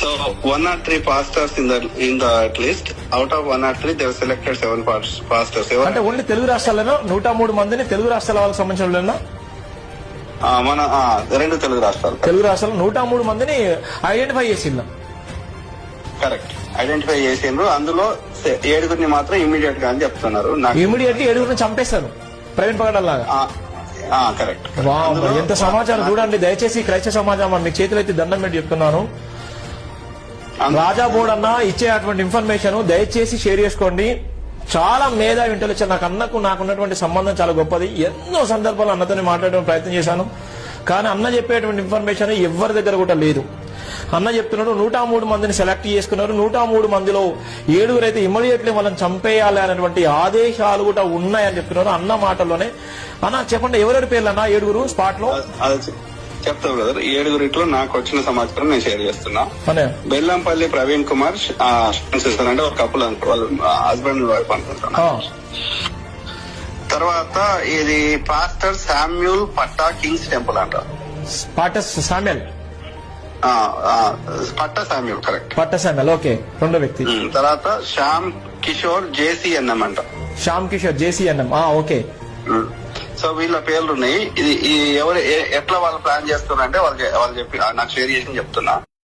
So 103 pastors in the list. Out of 103, they have selected 7 pastors. అంటే only Telugu రాష్ట్రాలలో 103 మందిని తెలుగు రాష్ట్రాల వాళ్ళకి సంబంధించిన మన రెండు తెలుగు రాష్ట్రాలు 103 మందిని ఐడెంటిఫై చేసిందా? కరెక్ట్, ఐడెంటిఫై చేసిండ్రు. అందులో 7 మాత్రం ఇమీడియట్ గా అని చెప్తున్నారు. ఇమీడియట్ గా 7 చంపేశారు ప్రవీణ్ పగడాల్ లాగా. కరెక్ట్. ఎంత సమాచారం చూడండి. దయచేసి క్రైస్తవ సమాజం మీ చేతులైతే దండం పెట్టి చెప్తున్నాను. రాజా బోర్డ్ అన్న ఇచ్చే అటువంటి ఇన్ఫర్మేషన్ దయచేసి షేర్ చేసుకోండి. చాలా మేధా ఇంటెలిజెన్స్. నాకున్నటువంటి సంబంధం చాలా గొప్పది. ఎన్నో సందర్భాలు అన్నతోనే మాట్లాడడం ప్రయత్నం చేశాను. కానీ అన్న చెప్పేటువంటి ఇన్ఫర్మేషన్ ఎవరి దగ్గర కూడా లేదు. అన్న చెప్తున్నాడు 103 మందిని సెలెక్ట్ చేసుకున్నారు. 103 మందిలో 7 అయితే ఇమ్మీడియట్లీ వాళ్ళని చంపేయాలి అనేటువంటి ఆదేశాలు కూడా ఉన్నాయని చెప్తున్నారు. అన్న మాటల్లోనే. అన్న చెప్పండి, ఎవరెవరి పేర్లు అన్న 7 స్పాట్ లో? చెప్తావు కదా. 7 నాకు వచ్చిన సమాచారం నేను షేర్ చేస్తున్నా. బెల్లంపల్లి ప్రవీణ్ కుమార్ అంటే ఒక కపుల్ అనుకో, వాళ్ళు హస్బెండ్ వైఫ్ అనుకుంటున్నా. తర్వాత ఇది పాస్టర్ శామ్యూల్ పట్టా కింగ్స్ టెంపుల్ అంట. పట్టా శామ్యూల్ కరెక్ట్. పట్టా శామ్యూల్ ఓకే, రెండో వ్యక్తి. తర్వాత శ్యామ్ కిషోర్ జేసీఎన్ఎం అంట. Shyam Kishore JCNM okay. So వీళ్ళ పేర్లు ఉన్నాయి. ఇది ఎవరు ఎట్లా వాళ్ళు ప్లాన్ చేస్తున్నారంటే వాళ్ళు చెప్పి నాకు షేర్ చేసి చెప్తున్నా.